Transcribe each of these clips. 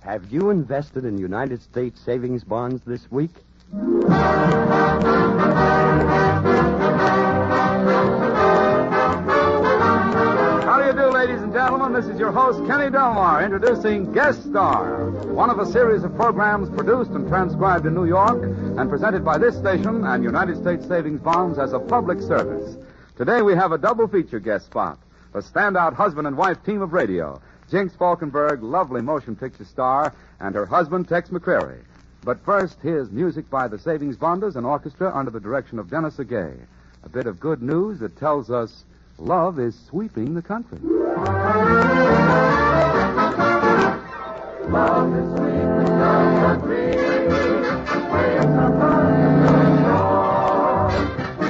Have you invested in United States savings bonds this week? How do you do, ladies and gentlemen? This is your host, Kenny Delmar, introducing Guest Star, one of a series of programs produced and transcribed in New York and presented by this station and United States Savings Bonds as a public service. Today we have a double feature guest spot, the standout husband and wife team of radio, Jinx Falkenburg, lovely motion picture star, and her husband, Tex McCrary. But first, here's music by the Savings Bonders, an orchestra under the direction of Dennis Agay. A bit of good news that tells us love is sweeping the country. Love is sweeping the country. Waves are running ashore.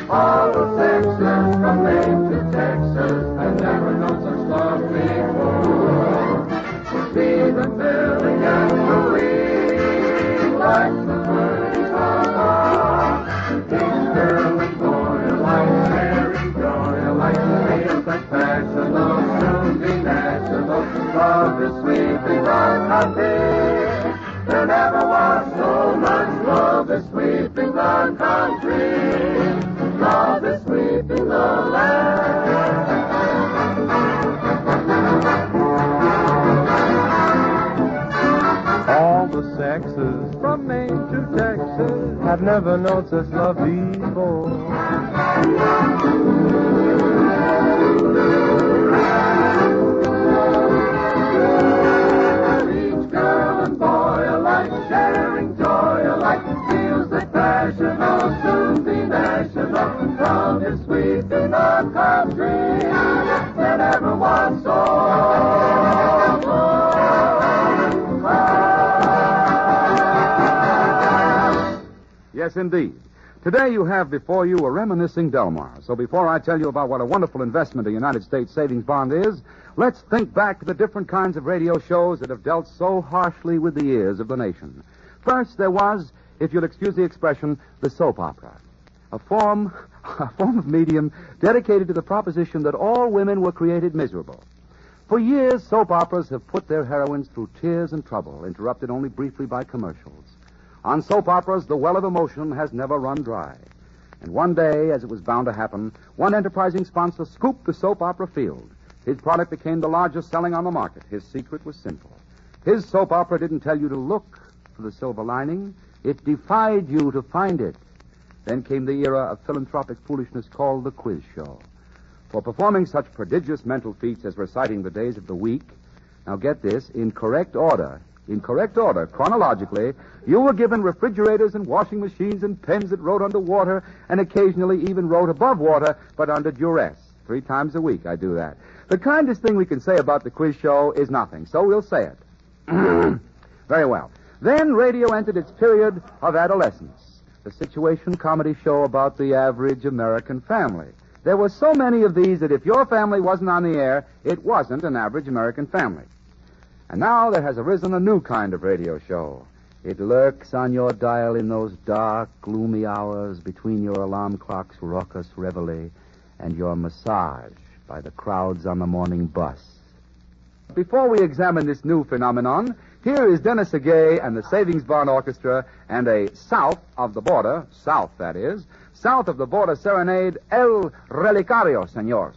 All the sexes from Maine to Texas and never known such love before. See them billing and cooing like the birdies on each girl and boy alike, sharing joy alike. Feels like passion, though soon be national. Love is sweeping our country. There never was so much love is sweeping the country. Love is sweeping the land. All the sexes from Maine to Texas have never known such love before. Each girl and boy alike, sharing joy alike, feels that passion will soon be national. Love is sweeping our country. There never was so Yes, indeed. Today you have before you a reminiscing Delmar. So before I tell you about what a wonderful investment a United States savings bond is, let's think back to the different kinds of radio shows that have dealt so harshly with the ears of the nation. First, there was, if you'll excuse the expression, the soap opera. A form of medium dedicated to the proposition that all women were created miserable. For years, soap operas have put their heroines through tears and trouble, interrupted only briefly by commercials. On soap operas, the well of emotion has never run dry. And one day, as it was bound to happen, one enterprising sponsor scooped the soap opera field. His product became the largest selling on the market. His secret was simple. His soap opera didn't tell you to look for the silver lining. It defied you to find it. Then came the era of philanthropic foolishness called the quiz show. For performing such prodigious mental feats as reciting the days of the week, now get this, in correct order, chronologically, you were given refrigerators and washing machines and pens that wrote under water and occasionally even wrote above water, but under duress. 3 times a week I do that. The kindest thing we can say about the quiz show is nothing, so we'll say it. Very well. Then radio entered its period of adolescence, the situation comedy show about the average American family. There were so many of these that if your family wasn't on the air, it wasn't an average American family. And now there has arisen a new kind of radio show. It lurks on your dial in those dark, gloomy hours between your alarm clock's raucous reveille and your massage by the crowds on the morning bus. Before we examine this new phenomenon, here is Dennis Agay and the Savings Bond Orchestra and a south of the border serenade, El Relicario, senors.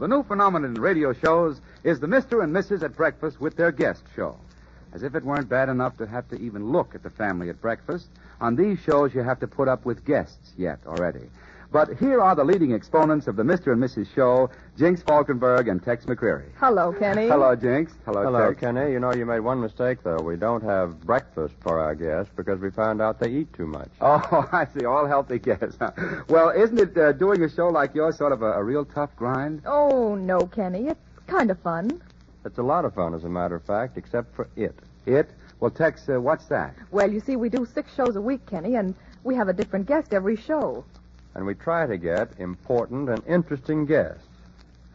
the new phenomenon in radio shows is the Mr. and Mrs. at breakfast with their guest show. As if it weren't bad enough to have to even look at the family at breakfast, on these shows you have to put up with guests yet already. But here are the leading exponents of the Mr. and Mrs. show, Jinx Falkenburg and Tex McCreary. Hello, Kenny. Hello, Jinx. Hello, Tex. Kenny. You know, you made one mistake, though. We don't have breakfast for our guests because we found out they eat too much. Oh, I see. All healthy guests. Well, isn't it doing a show like yours sort of a real tough grind? Oh, no, Kenny. It's kind of fun. It's a lot of fun, as a matter of fact, except for it. It? Well, Tex, what's that? Well, you see, we do 6 shows a week, Kenny, and we have a different guest every show. And we try to get important and interesting guests.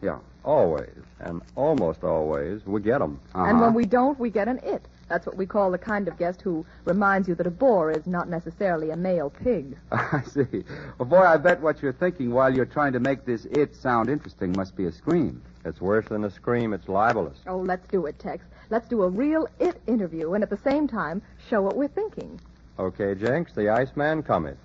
Yeah. Always. And almost always, we get them. And when we don't, we get an it. That's what we call the kind of guest who reminds you that a boar is not necessarily a male pig. I see. Well, boy, I bet what you're thinking while you're trying to make this it sound interesting must be a scream. It's worse than a scream. It's libelous. Oh, let's do it, Tex. Let's do a real it interview and at the same time show what we're thinking. Okay, Jinx, the Iceman cometh.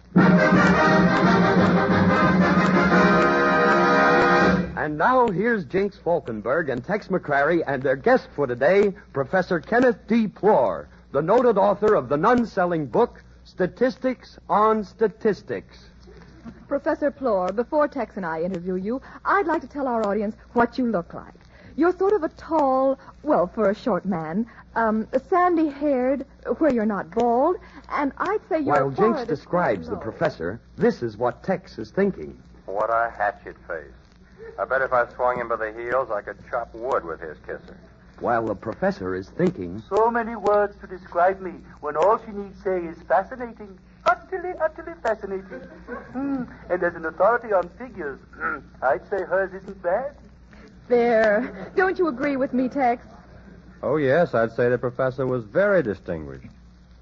And now here's Jinx Falkenburg and Tex McCrary and their guest for today, Professor Kenneth D. Plore, the noted author of the non-selling book, Statistics on Statistics. Professor Plore, before Tex and I interview you, I'd like to tell our audience what you look like. You're sort of a tall, well, for a short man, sandy-haired, where you're not bald, and I'd say your While Jinx forehead is describes quite the low. professor, this is what Tex is thinking. What a hatchet face. I bet if I swung him by the heels, I could chop wood with his kisser. While the professor is thinking, So many words to describe me when all she needs say is fascinating. Utterly fascinating. And as an authority on figures, I'd say hers isn't bad. There. Don't you agree with me, Tex? Oh, yes, I'd say the professor was very distinguished.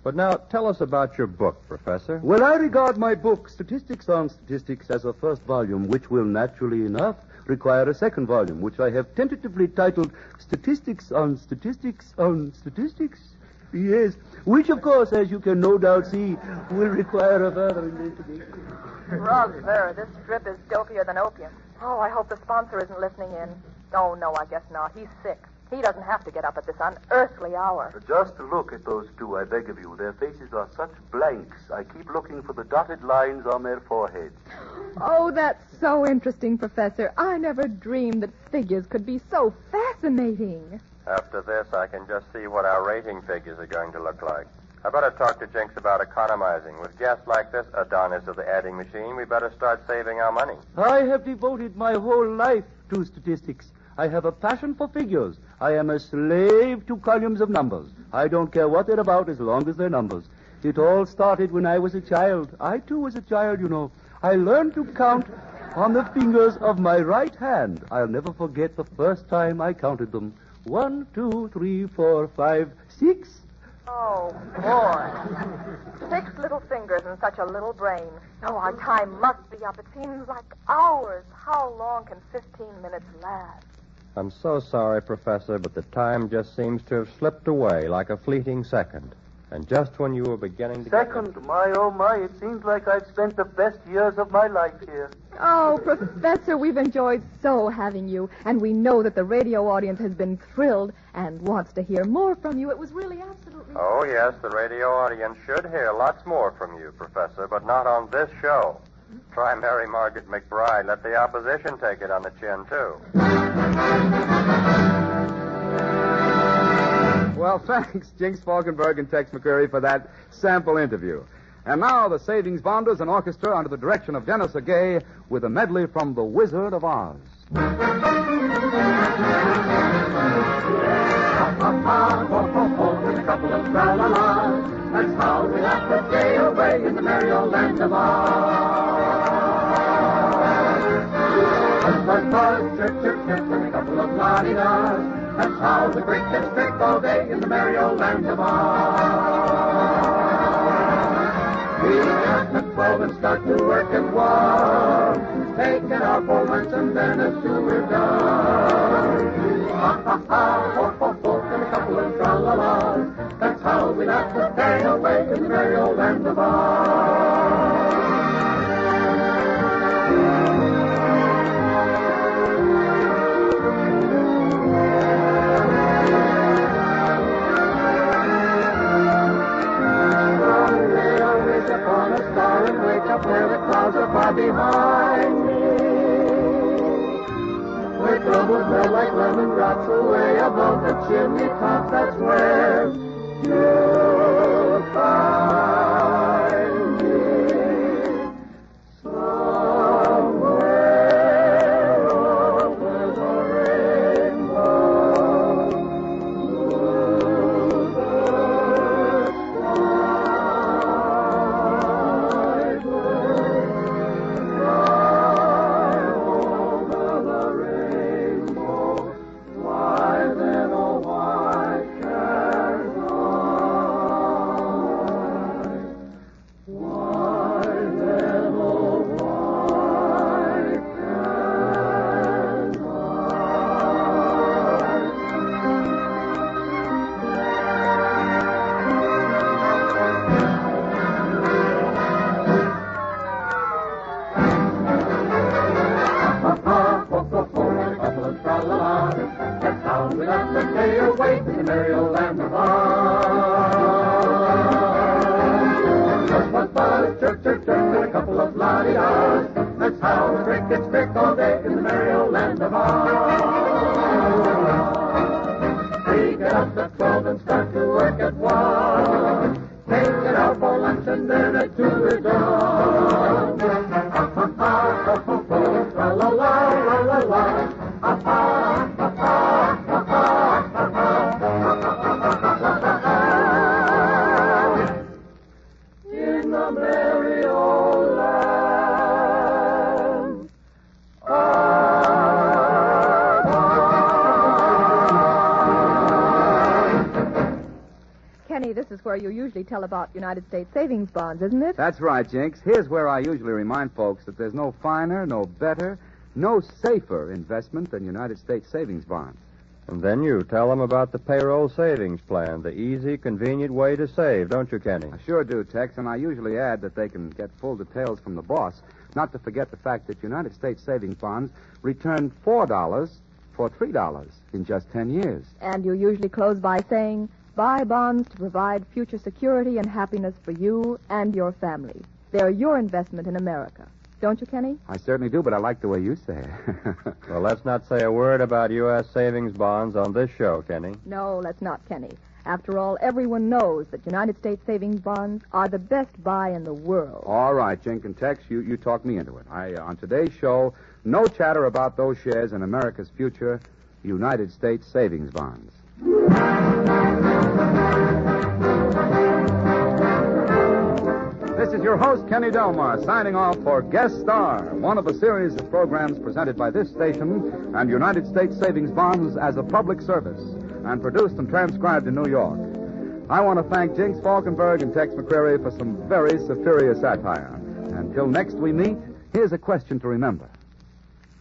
But now, tell us about your book, Professor. Well, I regard my book, Statistics on Statistics, as a first volume, which will naturally enough require a second volume, which I have tentatively titled Statistics on Statistics on Statistics. Yes, which, of course, as you can no doubt see, will require a further investigation. Brother, this strip is dopier than opium. Oh, I hope the sponsor isn't listening in. Oh, no, I guess not. He's sick. He doesn't have to get up at this unearthly hour. Just look at those two, I beg of you. Their faces are such blanks. I keep looking for the dotted lines on their foreheads. Oh, that's so interesting, Professor. I never dreamed that figures could be so fascinating. After this, I can just see what our rating figures are going to look like. I better talk to Jinx about economizing. With guests like this, Adonis of the adding machine, we better start saving our money. I have devoted my whole life to statistics. I have a passion for figures. I am a slave to columns of numbers. I don't care what they're about as long as they're numbers. It all started when I was a child. I, too, was a child, you know. I learned to count on the fingers of my right hand. I'll never forget the first time I counted them. 1, 2, 3, 4, 5, 6. Oh, boy. 6 little fingers and such a little brain. Oh, our time must be up. It seems like hours. How long can 15 minutes last? I'm so sorry, Professor, but the time just seems to have slipped away like a fleeting second. And just when you were beginning to Second, my, oh, my, it seems like I've spent the best years of my life here. Oh, Professor, we've enjoyed so having you, and we know that the radio audience has been thrilled and wants to hear more from you. It was really absolutely... Oh, yes, the radio audience should hear lots more from you, Professor, but not on this show. Try Mary Margaret McBride. Let the opposition take it on the chin, too. Well, thanks, Jinx Falkenburg and Tex McCreary, for that sample interview. And now the Savings Bonders and Orchestra under the direction of Dennis Agay with a medley from The Wizard of Oz. With a couple of tra-la-las, that's how we laugh the day away in the merry old land of Oz. Buzz, buzz, chirp, chirp, chirp, with a couple of la-di-das, that's how the great gets trick all day in the merry old land of Oz. We get at 12 and start to work at 1, taking our 4 months and then as soon we're done. Ha, ha, ha, ho, ho, ho, and a couple of tra-la-las, that's how we laugh the day away in the merry old land of Oz. way above the chimney top, that's where you'll find me. Somewhere over the rainbow, through the This is where you usually tell about United States savings bonds, isn't it? That's right, Jinx. Here's where I usually remind folks that there's no finer, no better, no safer investment than United States savings bonds. And then you tell them about the payroll savings plan, the easy, convenient way to save, don't you, Kenny? I sure do, Tex, and I usually add that they can get full details from the boss, not to forget the fact that United States savings bonds return $4 for $3 in just 10 years. And you usually close by saying, buy bonds to provide future security and happiness for you and your family. They're your investment in America. Don't you, Kenny? I certainly do, but I like the way you say it. Well, let's not say a word about U.S. savings bonds on this show, Kenny. No, let's not, Kenny. After all, everyone knows that United States savings bonds are the best buy in the world. All right, Jink and Tex, you talked me into it. On today's show, no chatter about those shares in America's future United States savings bonds. This is your host, Kenny Delmar, signing off for Guest Star, one of a series of programs presented by this station and United States Savings Bonds as a public service and produced and transcribed in New York. I want to thank Jinx Falkenburg and Tex McCrary for some very superior satire. Until next we meet, here's a question to remember.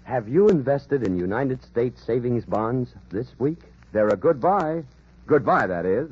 Have you invested in United States savings bonds this week? They're a good buy. Goodbye, that is.